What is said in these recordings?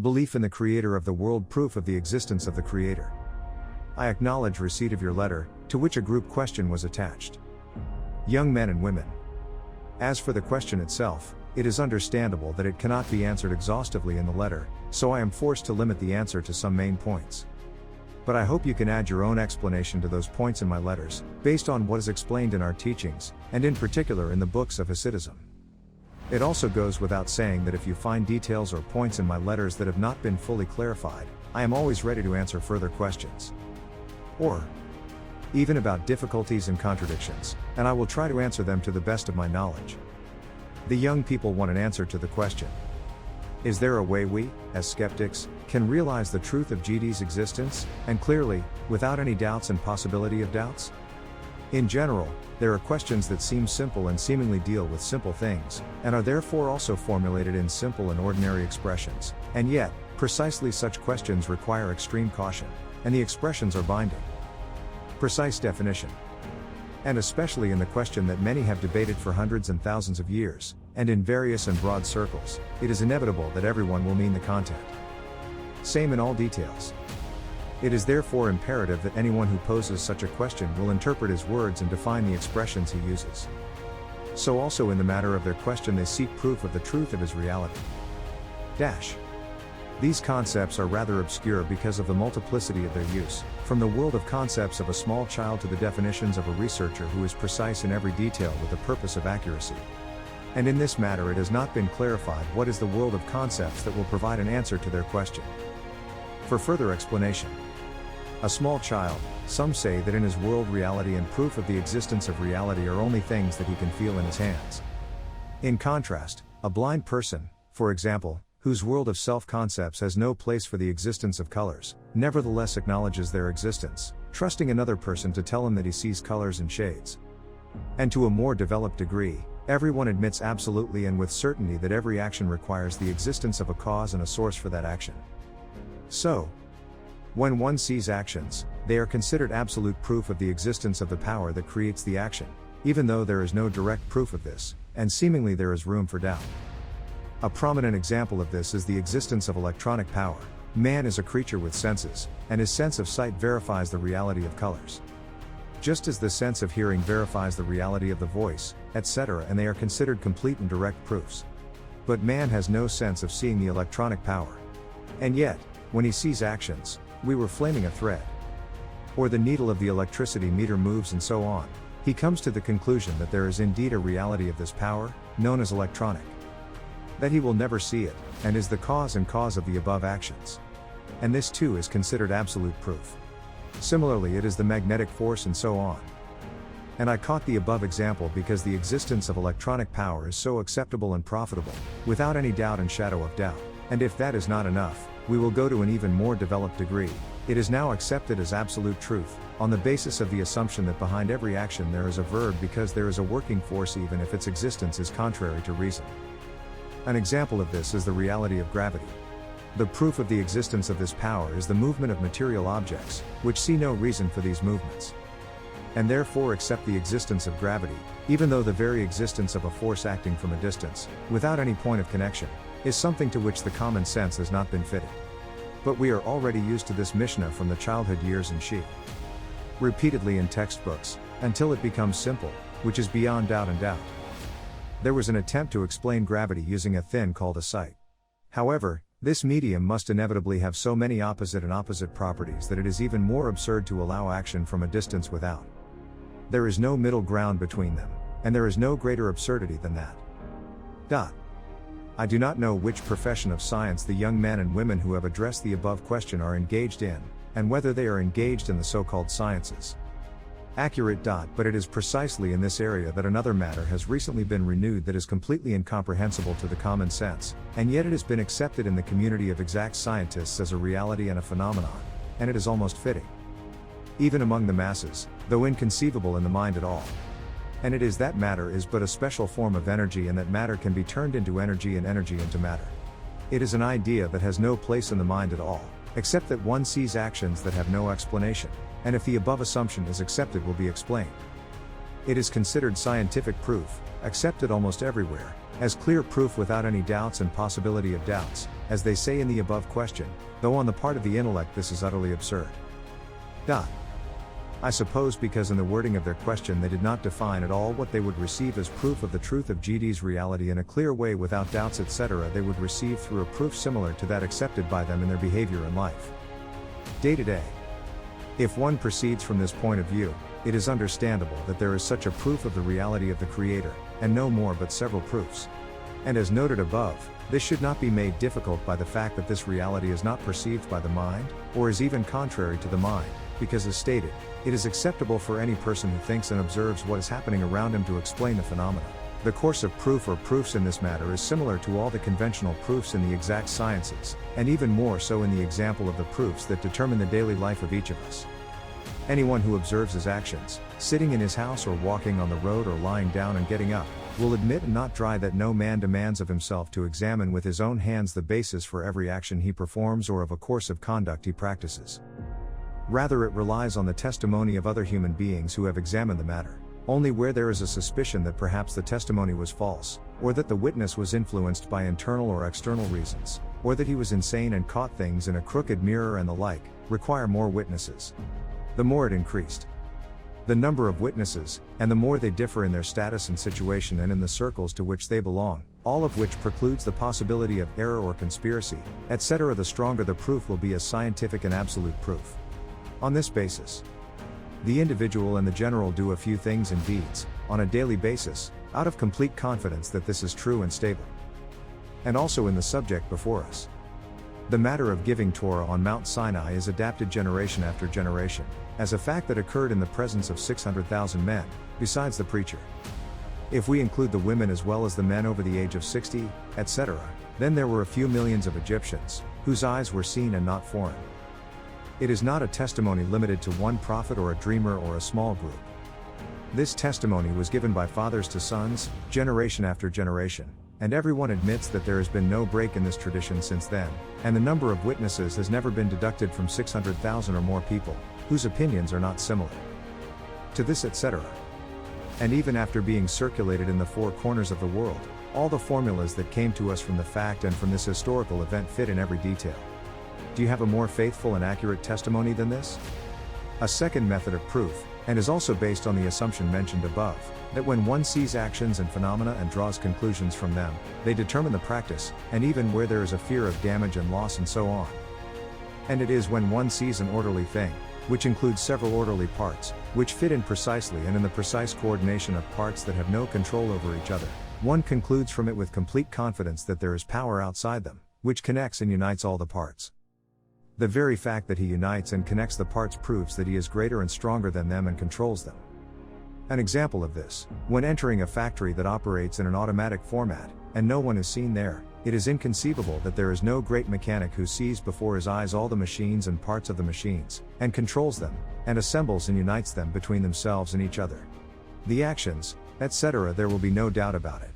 belief in the Creator of the world, proof of the existence of the Creator. I acknowledge receipt of your letter, to which a group question was attached. Young men and women. As for the question itself, it is understandable that it cannot be answered exhaustively in the letter, so I am forced to limit the answer to some main points. But I hope you can add your own explanation to those points in my letters, based on what is explained in our teachings, and in particular in the books of Hasidism. It also goes without saying that if you find details or points in my letters that have not been fully clarified, I am always ready to answer further questions. Or even about difficulties and contradictions, and I will try to answer them to the best of my knowledge. The young people want an answer to the question: is there a way we, as skeptics, can realize the truth of GD's existence, and clearly, without any doubts and possibility of doubts? In general, there are questions that seem simple and seemingly deal with simple things, and are therefore also formulated in simple and ordinary expressions, and yet, precisely such questions require extreme caution, and the expressions are binding. Precise definition. And especially in the question that many have debated for hundreds and thousands of years, and in various and broad circles, it is inevitable that everyone will mean the content. Same in all details. It is therefore imperative that anyone who poses such a question will interpret his words and define the expressions he uses. So also in the matter of their question they seek proof of the truth of his reality. These concepts are rather obscure because of the multiplicity of their use, from the world of concepts of a small child to the definitions of a researcher who is precise in every detail with the purpose of accuracy. And in this matter it has not been clarified what is the world of concepts that will provide an answer to their question. For further explanation. A small child, some say that in his world reality and proof of the existence of reality are only things that he can feel in his hands. In contrast, a blind person, for example, whose world of self-concepts has no place for the existence of colors, nevertheless acknowledges their existence, trusting another person to tell him that he sees colors and shades. And to a more developed degree, everyone admits absolutely and with certainty that every action requires the existence of a cause and a source for that action. So, when one sees actions, they are considered absolute proof of the existence of the power that creates the action, even though there is no direct proof of this, and seemingly there is room for doubt. A prominent example of this is the existence of electronic power. Man is a creature with senses, and his sense of sight verifies the reality of colors. Just as the sense of hearing verifies the reality of the voice, etc., and they are considered complete and direct proofs. But man has no sense of seeing the electronic power. And yet, when he sees actions, we were flaming a thread, or the needle of the electricity meter moves and so on, he comes to the conclusion that there is indeed a reality of this power, known as electronic. That he will never see it, and is the cause and cause of the above actions. And this too is considered absolute proof. Similarly it is the magnetic force and so on. And I caught the above example because the existence of electronic power is so acceptable and profitable, without any doubt and shadow of doubt, and if that is not enough, we will go to an even more developed degree. It is now accepted as absolute truth, on the basis of the assumption that behind every action there is a verb because there is a working force even if its existence is contrary to reason. An example of this is the reality of gravity. The proof of the existence of this power is the movement of material objects, which see no reason for these movements, and therefore accept the existence of gravity, even though the very existence of a force acting from a distance, without any point of connection, is something to which the common sense has not been fitted. But we are already used to this Mishnah from the childhood years and she repeatedly in textbooks, until it becomes simple, which is beyond doubt and doubt. There was an attempt to explain gravity using a thin called a sight. However, this medium must inevitably have so many opposite properties that it is even more absurd to allow action from a distance without. There is no middle ground between them, and there is no greater absurdity than that. I do not know which profession of science the young men and women who have addressed the above question are engaged in, and whether they are engaged in the so-called sciences. But it is precisely in this area that another matter has recently been renewed that is completely incomprehensible to the common sense, and yet it has been accepted in the community of exact scientists as a reality and a phenomenon, and it is almost fitting, even among the masses, though inconceivable in the mind at all. And it is that matter is but a special form of energy and that matter can be turned into energy and energy into matter. It is an idea that has no place in the mind at all, except that one sees actions that have no explanation, and if the above assumption is accepted will be explained. It is considered scientific proof, accepted almost everywhere, as clear proof without any doubts and possibility of doubts, as they say in the above question, though on the part of the intellect this is utterly absurd. I suppose because in the wording of their question they did not define at all what they would receive as proof of the truth of GD's reality in a clear way without doubts etc. they would receive through a proof similar to that accepted by them in their behavior in life. Day to day. If one proceeds from this point of view, it is understandable that there is such a proof of the reality of the Creator, and no more but several proofs. And as noted above, this should not be made difficult by the fact that this reality is not perceived by the mind, or is even contrary to the mind, because as stated, it is acceptable for any person who thinks and observes what is happening around him to explain the phenomena. The course of proof or proofs in this matter is similar to all the conventional proofs in the exact sciences, and even more so in the example of the proofs that determine the daily life of each of us. Anyone who observes his actions, sitting in his house or walking on the road or lying down and getting up, will admit and not deny that no man demands of himself to examine with his own hands the basis for every action he performs or of a course of conduct he practices. Rather, it relies on the testimony of other human beings who have examined the matter. Only where there is a suspicion that perhaps the testimony was false, or that the witness was influenced by internal or external reasons, or that he was insane and caught things in a crooked mirror and the like, require more witnesses. The more it increased the number of witnesses, and the more they differ in their status and situation and in the circles to which they belong, all of which precludes the possibility of error or conspiracy, etc., the stronger the proof will be as scientific and absolute proof. On this basis, the individual and the general do a few things and deeds, on a daily basis, out of complete confidence that this is true and stable. And also in the subject before us. The matter of giving Torah on Mount Sinai is adapted generation after generation, as a fact that occurred in the presence of 600,000 men, besides the preacher. If we include the women as well as the men over the age of 60, etc., then there were a few millions of Egyptians, whose eyes were seen and not foreign. It is not a testimony limited to one prophet or a dreamer or a small group. This testimony was given by fathers to sons, generation after generation, and everyone admits that there has been no break in this tradition since then, and the number of witnesses has never been deducted from 600,000 or more people, whose opinions are not similar to this etc. And even after being circulated in the four corners of the world, all the formulas that came to us from the fact and from this historical event fit in every detail. Do you have a more faithful and accurate testimony than this? A second method of proof, and is also based on the assumption mentioned above, that when one sees actions and phenomena and draws conclusions from them, they determine the practice, and even where there is a fear of damage and loss and so on. And it is when one sees an orderly thing, which includes several orderly parts, which fit in precisely and in the precise coordination of parts that have no control over each other, one concludes from it with complete confidence that there is power outside them, which connects and unites all the parts. The very fact that he unites and connects the parts proves that he is greater and stronger than them and controls them. An example of this, when entering a factory that operates in an automatic format, and no one is seen there, it is inconceivable that there is no great mechanic who sees before his eyes all the machines and parts of the machines, and controls them, and assembles and unites them between themselves and each other. The actions, etc., there will be no doubt about it.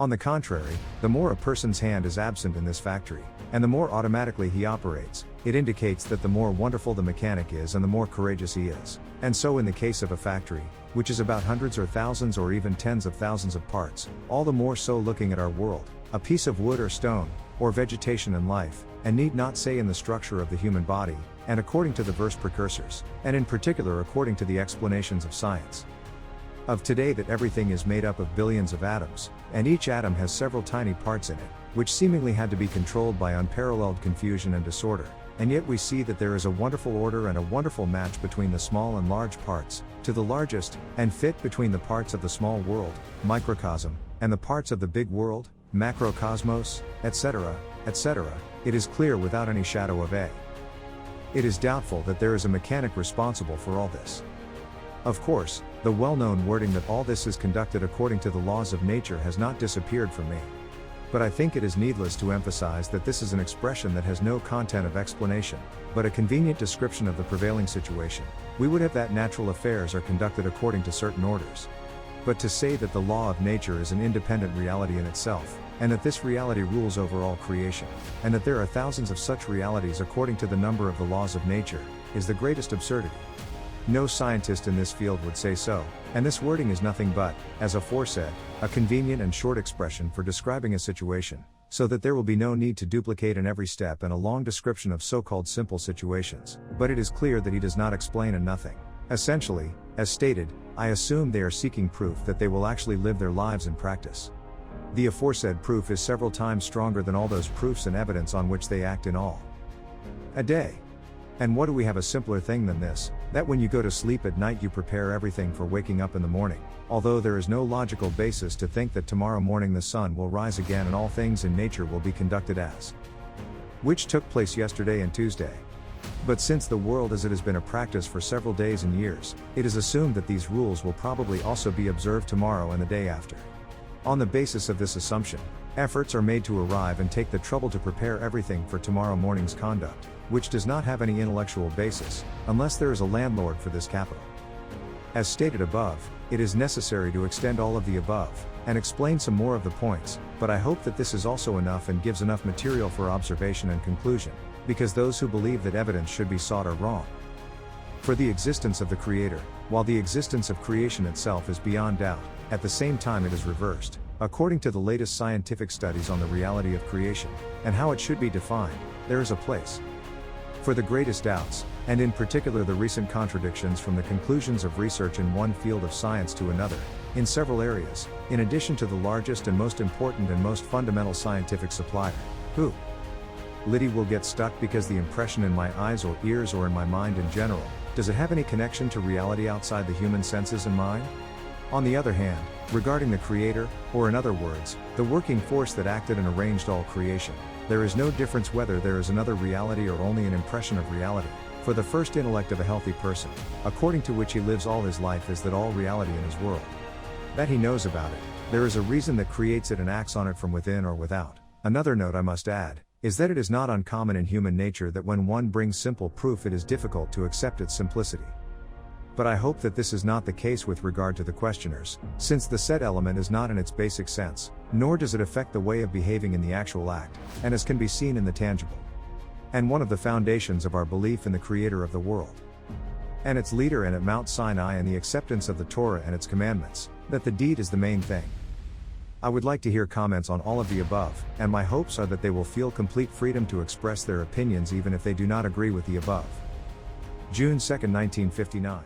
On the contrary, the more a person's hand is absent in this factory, and the more automatically he operates, it indicates that the more wonderful the mechanic is and the more courageous he is. And so in the case of a factory, which is about hundreds or thousands or even tens of thousands of parts, all the more so looking at our world, a piece of wood or stone, or vegetation and life, and need not say in the structure of the human body, and according to the verse precursors, and in particular according to the explanations of science of today, that everything is made up of billions of atoms, and each atom has several tiny parts in it, which seemingly had to be controlled by unparalleled confusion and disorder, and yet we see that there is a wonderful order and a wonderful match between the small and large parts, to the largest, and fit between the parts of the small world, microcosm, and the parts of the big world, macrocosmos, etc., etc., it is clear without any shadow of a. It is doubtful that there is a mechanic responsible for all this. Of course, the well-known wording that all this is conducted according to the laws of nature has not disappeared from me. But I think it is needless to emphasize that this is an expression that has no content of explanation, but a convenient description of the prevailing situation. We would have that natural affairs are conducted according to certain orders. But to say that the law of nature is an independent reality in itself, and that this reality rules over all creation, and that there are thousands of such realities according to the number of the laws of nature, is the greatest absurdity. No scientist in this field would say so, and this wording is nothing but, as aforesaid, a convenient and short expression for describing a situation, so that there will be no need to duplicate in every step and a long description of so-called simple situations, but it is clear that he does not explain a nothing. Essentially, as stated, I assume they are seeking proof that they will actually live their lives in practice. The aforesaid proof is several times stronger than all those proofs and evidence on which they act in all a day. And what do we have a simpler thing than this, that when you go to sleep at night you prepare everything for waking up in the morning, although there is no logical basis to think that tomorrow morning the sun will rise again and all things in nature will be conducted as which took place yesterday and Tuesday. But since the world as it has been a practice for several days and years, it is assumed that these rules will probably also be observed tomorrow and the day after. On the basis of this assumption, efforts are made to arrive and take the trouble to prepare everything for tomorrow morning's conduct, which does not have any intellectual basis, unless there is a landlord for this capital. As stated above, it is necessary to extend all of the above, and explain some more of the points, but I hope that this is also enough and gives enough material for observation and conclusion, because those who believe that evidence should be sought are wrong. For the existence of the Creator, while the existence of creation itself is beyond doubt, at the same time it is reversed, according to the latest scientific studies on the reality of creation, and how it should be defined, there is a place for the greatest doubts, and in particular the recent contradictions from the conclusions of research in one field of science to another, in several areas, in addition to the largest and most important and most fundamental scientific supplier, who Liddy will get stuck because the impression in my eyes or ears or in my mind in general, does it have any connection to reality outside the human senses and mind? On the other hand, regarding the Creator, or in other words, the working force that acted and arranged all creation, there is no difference whether there is another reality or only an impression of reality, for the first intellect of a healthy person, according to which he lives all his life, is that all reality in his world that he knows about it, there is a reason that creates it and acts on it from within or without. Another note I must add, is that it is not uncommon in human nature that when one brings simple proof it is difficult to accept its simplicity. But I hope that this is not the case with regard to the questioners, since the said element is not in its basic sense, nor does it affect the way of behaving in the actual act, and as can be seen in the tangible. And one of the foundations of our belief in the Creator of the world, and its leader and at Mount Sinai and the acceptance of the Torah and its commandments, that the deed is the main thing. I would like to hear comments on all of the above, and my hopes are that they will feel complete freedom to express their opinions even if they do not agree with the above. June 2, 1959.